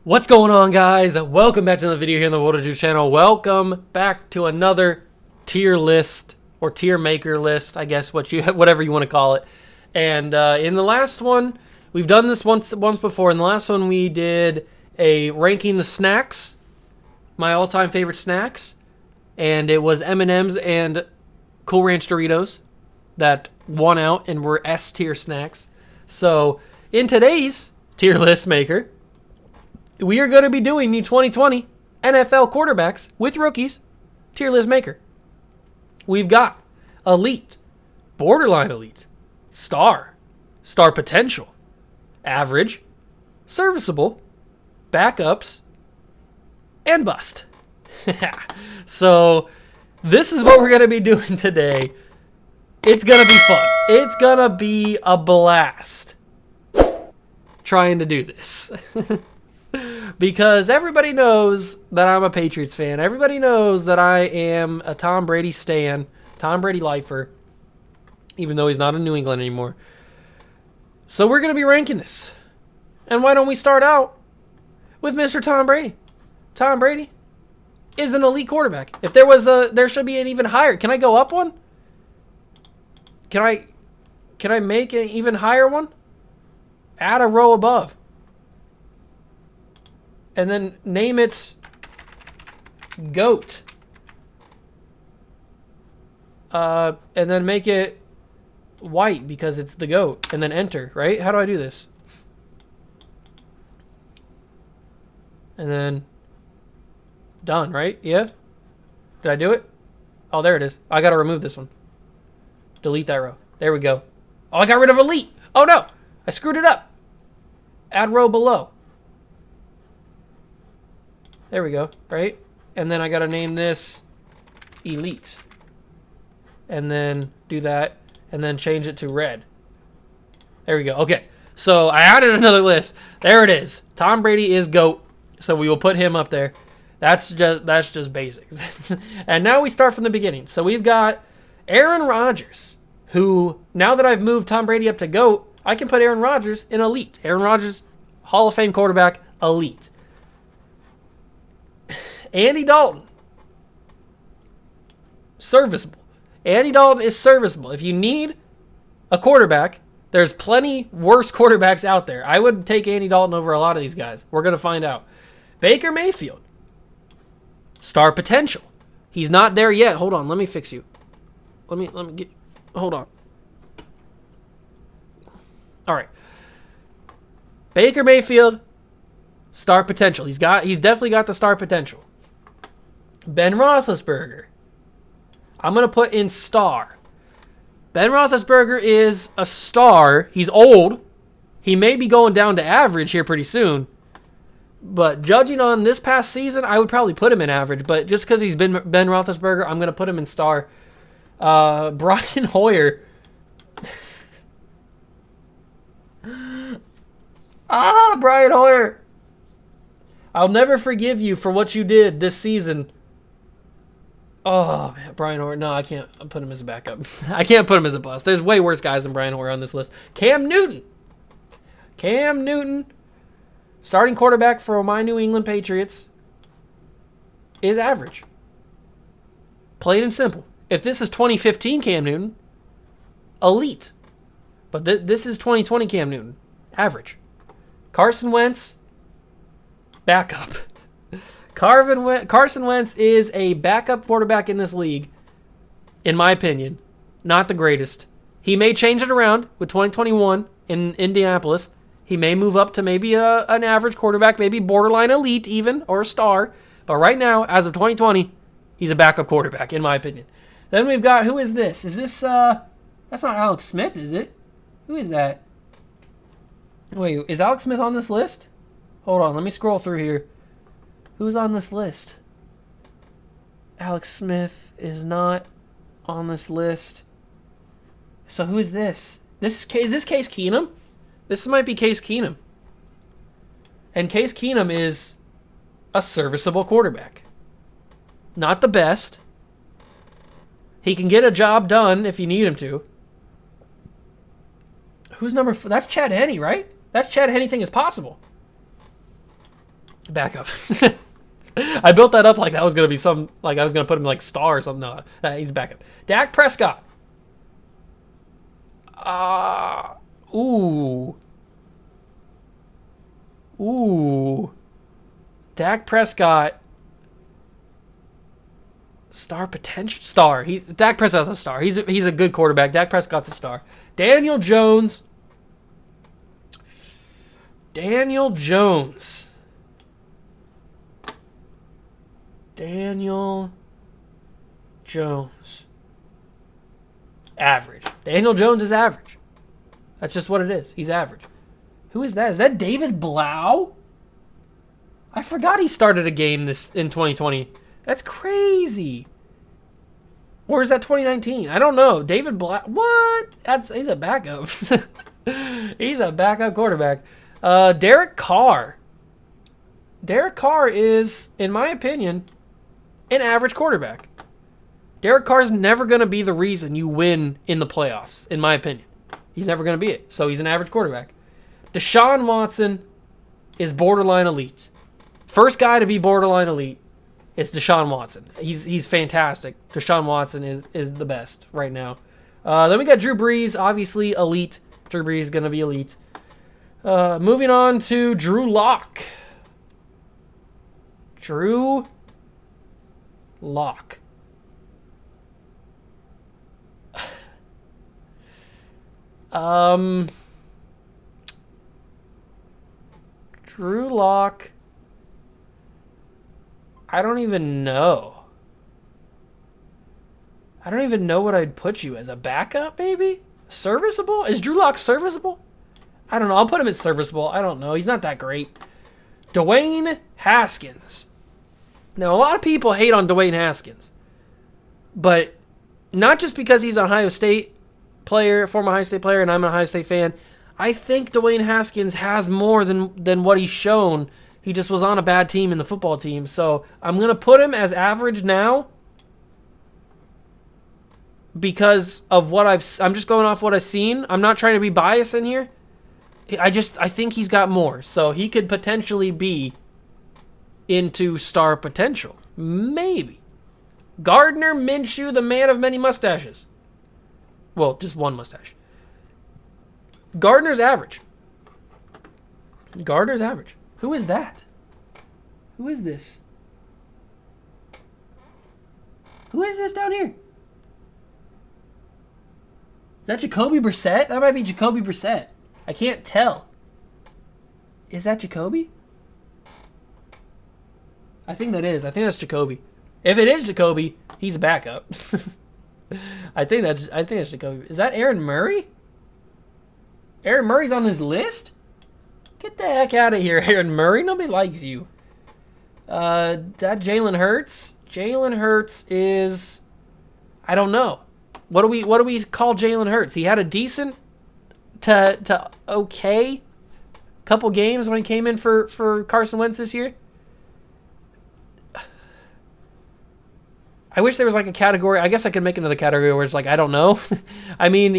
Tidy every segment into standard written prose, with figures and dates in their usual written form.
What's going on, guys? Welcome back to the video here on the What to Do channel. Welcome back to another tier list or tier maker list, I guess whatever you want to call it. And in the last one, we've done this once before. In the last one, we did a ranking the snacks, my all-time favorite snacks, and it was M&M's and Cool Ranch Doritos that won out and were S tier snacks. So in today's tier list maker, we are going to be doing the 2020 NFL quarterbacks with rookies tier list maker. We've got elite, borderline elite, star potential, average, serviceable, backups, and bust. So this is what we're going to be doing today. It's going to be fun. It's going to be a blast trying to do this. Because everybody knows that I'm a Patriots fan. Everybody knows that I am a Tom Brady stan, Tom Brady lifer, even though he's not in New England anymore. So we're going to be ranking this. And why don't we start out with Mr. Tom Brady? Tom Brady is an elite quarterback. If there should be an even higher. Can I go up one? Can I make an even higher one? Add a row above. And then name it GOAT. And then make it white because it's the GOAT. And then enter, right? How do I do this? And then done, right? Yeah? Did I do it? Oh, there it is. I got to remove this one. Delete that row. There we go. Oh, I got rid of elite. Oh, no. I screwed it up. Add row below. There we go, right? And then I got to name this elite. And then do that. And then change it to red. There we go. Okay. So I added another list. There it is. Tom Brady is GOAT. So we will put him up there. That's just basics. And now we start from the beginning. So we've got Aaron Rodgers, who, now that I've moved Tom Brady up to GOAT, I can put Aaron Rodgers in elite. Aaron Rodgers, Hall of Fame quarterback, elite. Andy Dalton, serviceable. Andy Dalton is serviceable. If you need a quarterback, there's plenty worse quarterbacks out there. I would take Andy Dalton over a lot of these guys. We're going to find out. Baker Mayfield, star potential. He's not there yet. Hold on, let me fix you. Let me get, hold on. All right. Baker Mayfield, star potential. He's definitely got the star potential. Ben Roethlisberger, I'm going to put in star. Ben Roethlisberger is a star. He's old. He may be going down to average here pretty soon. But judging on this past season, I would probably put him in average. But just because he's been Ben Roethlisberger, I'm going to put him in star. Brian Hoyer. Brian Hoyer. I'll never forgive you for what you did this season. Oh, man, Brian Hoyer. No, I can't put him as a backup. I can't put him as a bust. There's way worse guys than Brian Hoyer on this list. Cam Newton, starting quarterback for my New England Patriots, is average. Plain and simple. If this is 2015 Cam Newton, elite. But this is 2020 Cam Newton, average. Carson Wentz, backup. Carson Wentz is a backup quarterback in this league, in my opinion. Not the greatest. He may change it around with 2021 in Indianapolis. He may move up to maybe an average quarterback, maybe borderline elite even, or a star. But right now, as of 2020, he's a backup quarterback, in my opinion. Then we've got, who is this? Is this, that's not Alex Smith, is it? Who is that? Wait, is Alex Smith on this list? Hold on, let me scroll through here. Who's on this list? Alex Smith is not on this list. So who is this? Is this Case Keenum? This might be Case Keenum. And Case Keenum is a serviceable quarterback. Not the best, He can get a job done if you need him to. Who's number 4? That's Chad Henne, right? That's Chad Henne thing is possible. Backup. I built that up like that was going to be some, like I was going to put him like star or something. No, he's backup. Dak Prescott. Ooh. Dak Prescott. Star potential. Star. Dak Prescott's a star. He's a good quarterback. Dak Prescott's a star. Daniel Jones. Daniel Jones. Average. Daniel Jones is average. That's just what it is. He's average. Who is that? Is that David Blau? I forgot he started a game in 2020. That's crazy. Or is that 2019? I don't know. David Blau. What? He's a backup. He's a backup quarterback. Derek Carr. Derek Carr is, in my opinion, an average quarterback. Derek Carr's never going to be the reason you win in the playoffs, in my opinion. He's never going to be it. So he's an average quarterback. Deshaun Watson is borderline elite. First guy to be borderline elite, it's Deshaun Watson. He's fantastic. Deshaun Watson is the best right now. Then we got Drew Brees, obviously elite. Drew Brees is going to be elite. Moving on to Drew Locke. Drew Locke. Drew Locke. I don't even know. I don't even know what I'd put you as. A backup, maybe? Serviceable? Is Drew Locke serviceable? I don't know. I'll put him at serviceable. I don't know. He's not that great. Dwayne Haskins. Now, a lot of people hate on Dwayne Haskins. But not just because he's an Ohio State player, former Ohio State player, and I'm an Ohio State fan. I think Dwayne Haskins has more than what he's shown. He just was on a bad team in the football team. So I'm going to put him as average now because of what I'm just going off what I've seen. I'm not trying to be biased in here. I think he's got more. So he could potentially be into star potential. Maybe. Gardner Minshew, the man of many mustaches. Well, just one mustache. Gardner's average. Gardner's average. Who is that? Who is this? Who is this down here? Is that Jacoby Brissett? That might be Jacoby Brissett. I can't tell. Is that Jacoby? I think that is. I think that's Jacoby. If it is Jacoby, he's a backup. I think that's Jacoby. Is that Aaron Murray? Aaron Murray's on this list? Get the heck out of here, Aaron Murray. Nobody likes you. That Jalen Hurts. Jalen Hurts is, I don't know. What do we call Jalen Hurts? He had a decent to okay couple games when he came in for Carson Wentz this year. I wish there was like a category. I guess I could make another category where it's like, I don't know. I mean,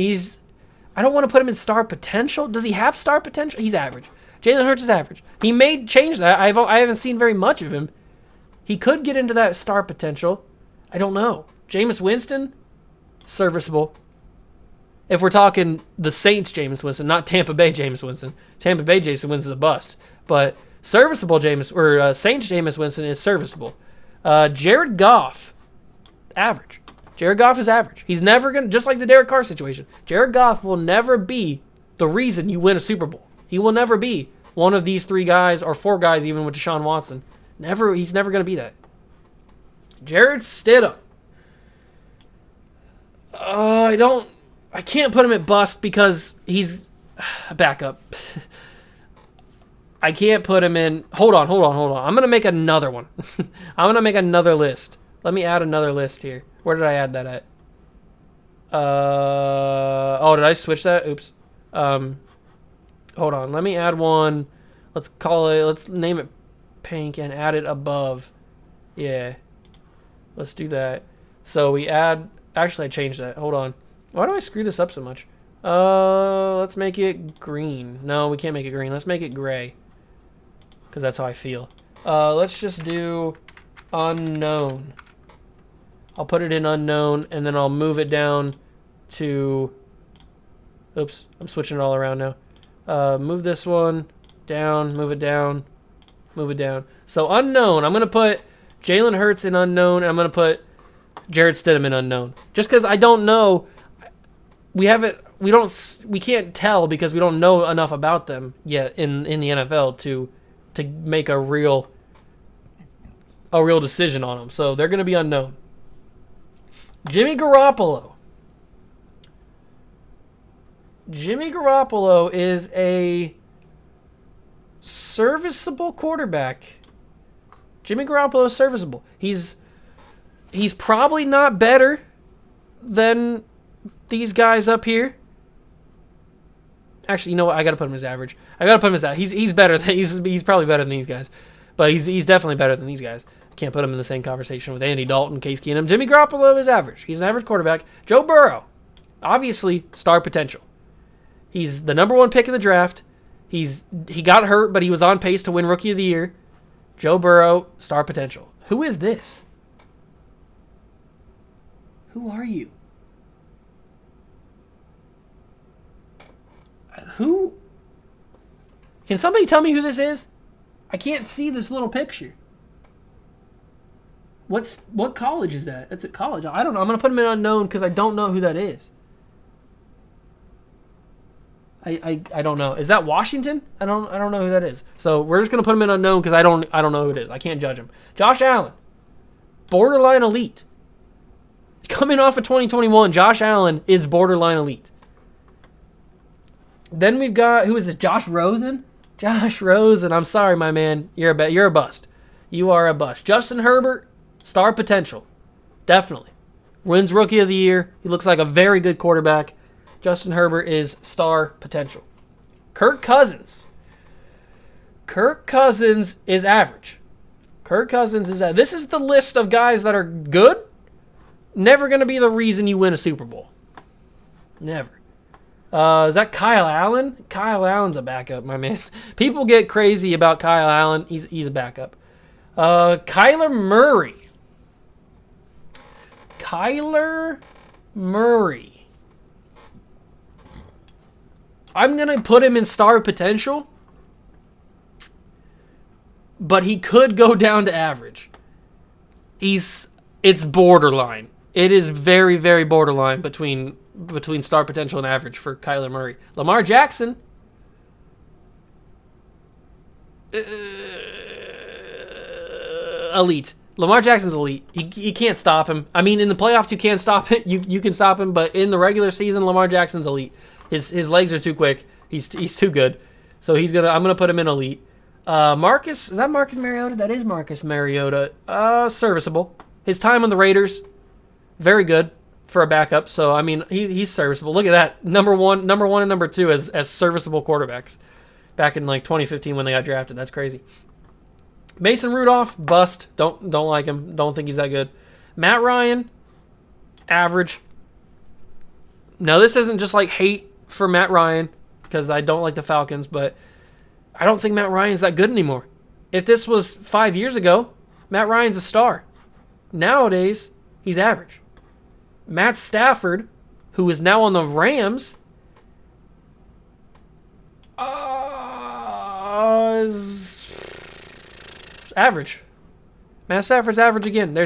I don't want to put him in star potential. Does he have star potential? He's average. Jalen Hurts is average. He may change that. I haven't seen very much of him. He could get into that star potential. I don't know. Jameis Winston, serviceable. If we're talking the Saints Jameis Winston, not Tampa Bay Jameis Winston. Tampa Bay Jameis Winston is a bust. But serviceable Saints Jameis Winston is serviceable. Jared Goff, average. Jared Goff is average. He's never going to, just like the Derek Carr situation, Jared Goff will never be the reason you win a Super Bowl. He will never be one of these 3 guys or 4 guys even with Deshaun Watson. He's never going to be that. Jared Stidham. I can't put him at bust because he's a backup. I can't put him in. Hold on. I'm going to make another one. I'm going to make another list. Let me add another list here. Where did I add that at? Did I switch that? Oops. Hold on. Let me add one. Let's name it pink and add it above. Yeah. Let's do that. So we add Actually, I changed that. Hold on. Why do I screw this up so much? Let's make it green. No, we can't make it green. Let's make it gray. Because that's how I feel. Let's just do unknown. I'll put it in unknown, and then I'll move it down to... Oops, I'm switching it all around now. Move this one down, move it down, move it down. So unknown, I'm going to put Jalen Hurts in unknown, and I'm going to put Jarrett Stidham in unknown. Just because I don't know, we can't tell because we don't know enough about them yet in the NFL to make a real decision on them. So they're going to be unknown. Jimmy Garoppolo. Jimmy Garoppolo is a serviceable quarterback. Jimmy Garoppolo is serviceable. He's probably not better than these guys up here. Actually, you know what? I got to put him as average. He's better. He's probably better than these guys, but he's definitely better than these guys. Can't put him in the same conversation with Andy Dalton, Case Keenum. Jimmy Garoppolo is average. He's an average quarterback. Joe Burrow, obviously star potential. He's the number 1 pick in the draft. He got hurt, but he was on pace to win Rookie of the Year. Joe Burrow, star potential. Who is this? Who are you? Who? Can somebody tell me who this is? I can't see this little picture. What college is that? It's at college. I don't know. I'm going to put him in unknown because I don't know who that is. I don't know. Is that Washington? I don't know who that is. So we're just going to put him in unknown because I don't know who it is. I can't judge him. Josh Allen. Borderline elite. Coming off of 2021, Josh Allen is borderline elite. Then we've got, who is it? Josh Rosen? Josh Rosen. I'm sorry, my man. You're a bust. You are a bust. Justin Herbert. Star potential. Definitely. Wins Rookie of the Year. He looks like a very good quarterback. Justin Herbert is star potential. Kirk Cousins. Kirk Cousins is average. This is the list of guys that are good. Never going to be the reason you win a Super Bowl. Never. Is that Kyle Allen? Kyle Allen's a backup, my man. People get crazy about Kyle Allen. He's a backup. Kyler Murray. Kyler Murray. I'm going to put him in star potential, but he could go down to average. It's borderline. It is very, very borderline between star potential and average for Kyler Murray. Lamar Jackson. Elite. Lamar Jackson's elite. You can't stop him. I mean, in the playoffs, you can't stop it. You can stop him, but in the regular season, Lamar Jackson's elite. His legs are too quick. He's too good. So I'm gonna put him in elite. Marcus, is that Marcus Mariota? That is Marcus Mariota. Serviceable. His time on the Raiders, very good for a backup. So I mean, he's serviceable. Look at that. Number one and number 2 as serviceable quarterbacks back in like 2015 when they got drafted. That's crazy. Mason Rudolph, bust. Don't like him. Don't think he's that good. Matt Ryan, average. Now this isn't just like hate for Matt Ryan because I don't like the Falcons, but I don't think Matt Ryan's that good anymore. If this was 5 years ago, Matt Ryan's a star. Nowadays, he's average. Matt Stafford, who is now on the Rams, is average. Matt Stafford's average again.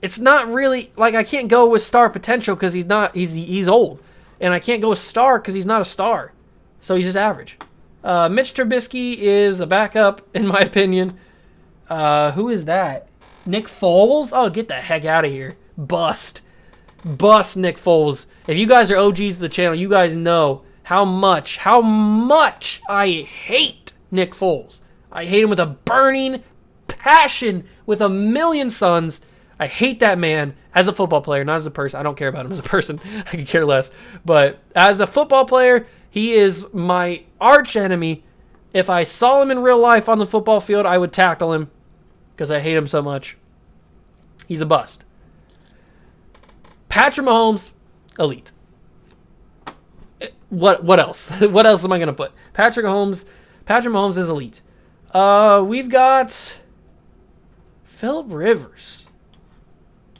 It's not really like I can't go with star potential because he's old, and I can't go with star because he's not a star, so he's just average. Mitch Trubisky is a backup in my opinion. Who is that? Nick Foles? Oh, get the heck out of here. Bust Nick Foles. If you guys are OGs of the channel, you guys know how much I hate Nick Foles. I hate him with a burning passion, with a million suns. I hate that man as a football player, not as a person. I don't care about him as a person. I could care less. But as a football player, he is my arch enemy. If I saw him in real life on the football field, I would tackle him because I hate him so much. He's a bust. Patrick Mahomes, elite. What else? What else am I going to put? Patrick Mahomes is elite. We've got Phillip Rivers.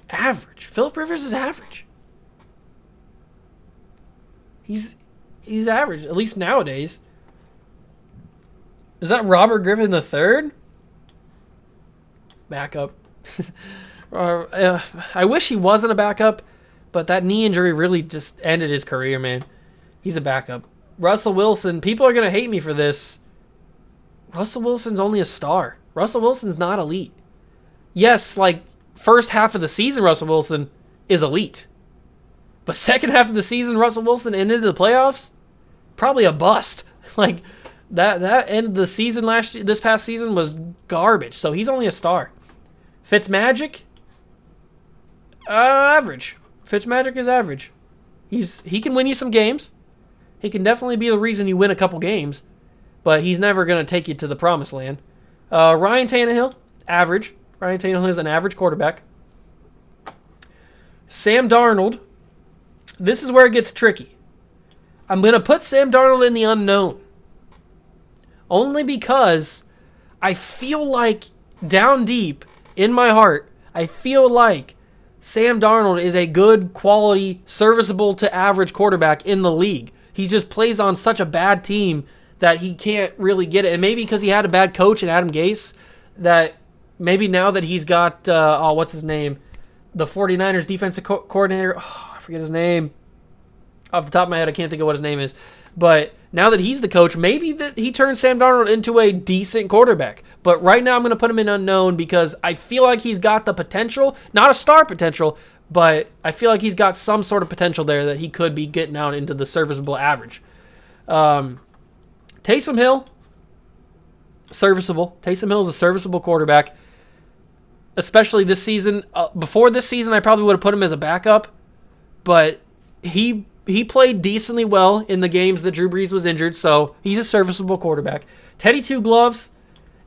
Average. Phillip Rivers is average. He's average, at least nowadays. Is that Robert Griffin III? Backup. I wish he wasn't a backup, but that knee injury really just ended his career, man. He's a backup. Russell Wilson, people are going to hate me for this. Russell Wilson's only a star. Russell Wilson's not elite. Yes, like, first half of the season, Russell Wilson is elite. But second half of the season, Russell Wilson and into the playoffs, probably a bust. Like, that end of the season this past season was garbage. So he's only a star. Fitzmagic, average. Fitzmagic is average. He can win you some games. He can definitely be the reason you win a couple games, but he's never going to take you to the promised land. Ryan Tannehill, average. Ryan Tannehill is an average quarterback. Sam Darnold, this is where it gets tricky. I'm going to put Sam Darnold in the unknown, only because I feel like down deep in my heart, I feel like Sam Darnold is a good, quality, serviceable to average quarterback in the league. He just plays on such a bad team that he can't really get it. And maybe because he had a bad coach in Adam Gase, that maybe now that he's got, what's his name? The 49ers defensive coordinator. Oh, I forget his name. Off the top of my head, I can't think of what his name is. But now that he's the coach, maybe that he turns Sam Darnold into a decent quarterback. But right now I'm going to put him in unknown because I feel like he's got the potential, not a star potential, but I feel like he's got some sort of potential there that he could be getting out into the serviceable average. Taysom Hill, serviceable. Taysom Hill is a serviceable quarterback, especially this season. Before this season, I probably would have put him as a backup, but he played decently well in the games that Drew Brees was injured, so he's a serviceable quarterback. Teddy Two Gloves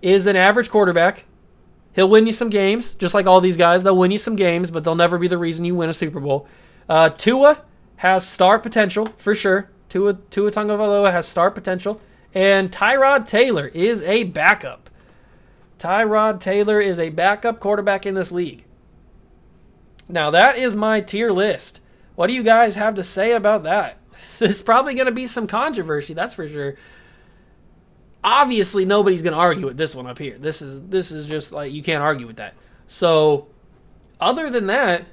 is an average quarterback. He'll win you some games, just like all these guys. They'll win you some games, but they'll never be the reason you win a Super Bowl. Tua has star potential, for sure. Tua Tagovailoa has star potential. And Tyrod Taylor is a backup. Tyrod Taylor is a backup quarterback in this league. Now, that is my tier list. What do you guys have to say about that? It's probably going to be some controversy, that's for sure. Obviously, nobody's going to argue with this one up here. This is just like, you can't argue with that. So, other than that,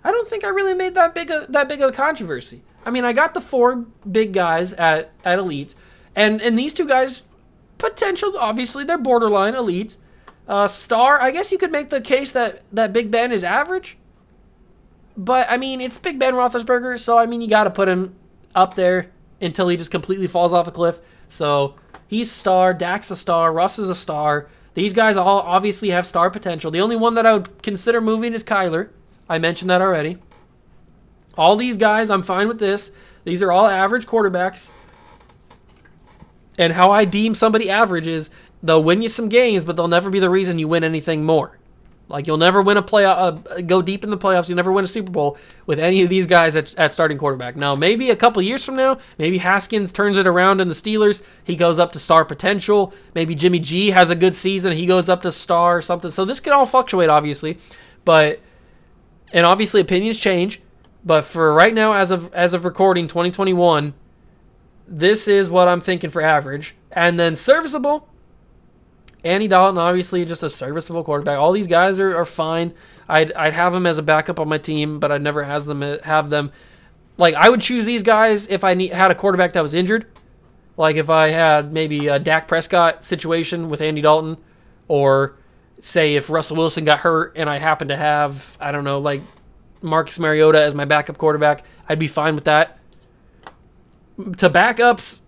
I don't think I really made that big of a controversy. I mean, I got the four big guys at elite, and these two guys, potential, obviously, they're borderline elite. Star, I guess you could make the case that Big Ben is average. But, I mean, it's Big Ben Roethlisberger, so, I mean, you got to put him up there until he just completely falls off a cliff. So, he's a star, Dak's a star, Russ is a star. These guys all obviously have star potential. The only one that I would consider moving is Kyler. I mentioned that already. All these guys, I'm fine with this. These are all average quarterbacks. And how I deem somebody average is they'll win you some games, but they'll never be the reason you win anything more. Like, you'll never win go deep in the playoffs. You'll never win a Super Bowl with any of these guys at starting quarterback. Now, maybe a couple years from now, maybe Haskins turns it around in the Steelers. He goes up to star potential. Maybe Jimmy G has a good season. He goes up to star or something. So this could all fluctuate, obviously. And obviously opinions change. But for right now, as of recording 2021, this is what I'm thinking for average. And then serviceable, Andy Dalton, obviously just a serviceable quarterback. All these guys are fine. I'd have them as a backup on my team, but I'd never have them. Like, I would choose these guys if I had a quarterback that was injured. Like if I had maybe a Dak Prescott situation with Andy Dalton, or say if Russell Wilson got hurt and I happen to have, I don't know, like Marcus Mariota as my backup quarterback, I'd be fine with that. To backups,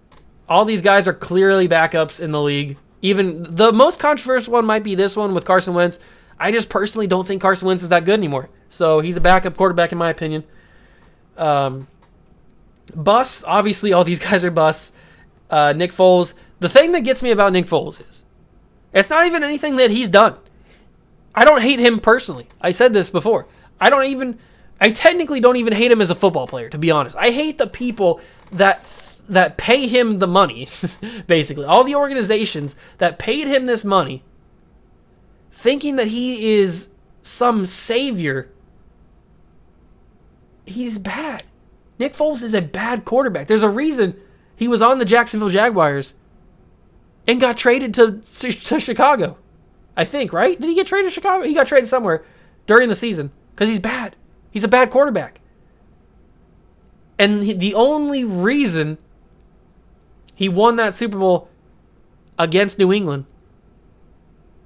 all these guys are clearly backups in the league. Even the most controversial one might be this one with Carson Wentz. I just personally don't think Carson Wentz is that good anymore. So he's a backup quarterback in my opinion. Busts, obviously all these guys are busts. Nick Foles. The thing that gets me about Nick Foles is it's not even anything that he's done. I don't hate him personally. I said this before. I don't even I technically don't even hate him as a football player, to be honest. I hate the people that pay him the money, basically. All the organizations that paid him this money, thinking that he is some savior. He's bad. Nick Foles is a bad quarterback. There's a reason he was on the Jacksonville Jaguars and got traded to Chicago. I think, right? Did he get traded to Chicago? He got traded somewhere during the season because he's bad. He's a bad quarterback. And the only reason he won that Super Bowl against New England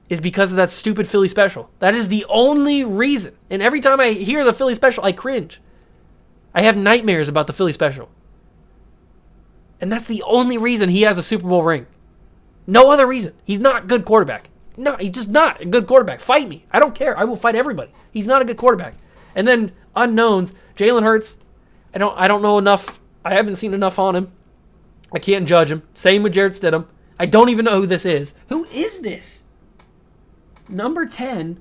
is because of that stupid Philly special. That is the only reason. And every time I hear the Philly special, I cringe. I have nightmares about the Philly special. And that's the only reason he has a Super Bowl ring. No other reason. He's not a good quarterback. No, he's just not a good quarterback. Fight me. I don't care. I will fight everybody. He's not a good quarterback. And then unknowns, Jalen Hurts. I don't know enough. I haven't seen enough on him. I can't judge him. Same with Jarrett Stidham. I don't even know who this is. Who is this? Number 10.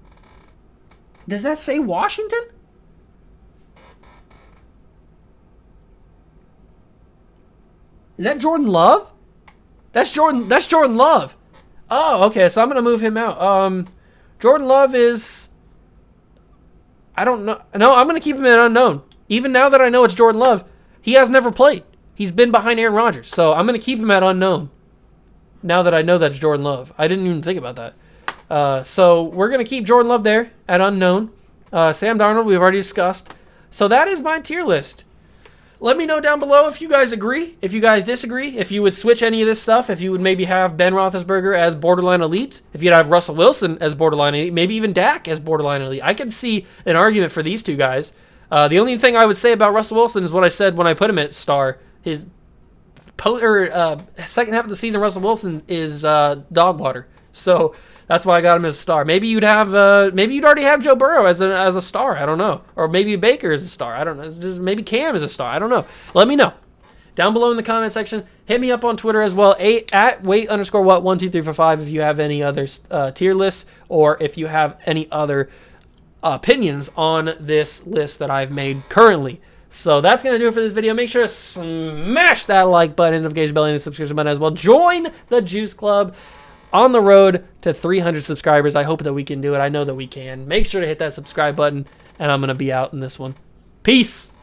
Does that say Washington? Is that Jordan Love? That's Jordan Love. Oh, okay. So I'm gonna move him out. Jordan Love is. I don't know. No, I'm gonna keep him at unknown. Even now that I know it's Jordan Love, he has never played. He's been behind Aaron Rodgers, so I'm gonna keep him at unknown. Now that I know that's Jordan Love, I didn't even think about that. So we're gonna keep Jordan Love there at unknown. Sam Darnold, we've already discussed. So that is my tier list. Let me know down below if you guys agree, if you guys disagree, if you would switch any of this stuff, if you would maybe have Ben Roethlisberger as borderline elite, if you'd have Russell Wilson as borderline elite, maybe even Dak as borderline elite. I could see an argument for these two guys. The only thing I would say about Russell Wilson is what I said when I put him at star. His second half of the season, Russell Wilson is dog water. So that's why I got him as a star. Maybe you'd already have Joe Burrow as a star. I don't know. Or maybe Baker is a star. I don't know. Maybe Cam is a star. I don't know. Let me know down below in the comment section. Hit me up on Twitter as well. At wait_what12345 if you have any other tier lists or if you have any other opinions on this list that I've made currently. So that's going to do it for this video. Make sure to smash that like button, notification bell, and the subscription button as well. Join the Juice Club. On the road to 300 subscribers. I hope that we can do it. I know that we can. Make sure to hit that subscribe button, and I'm going to be out in this one. Peace.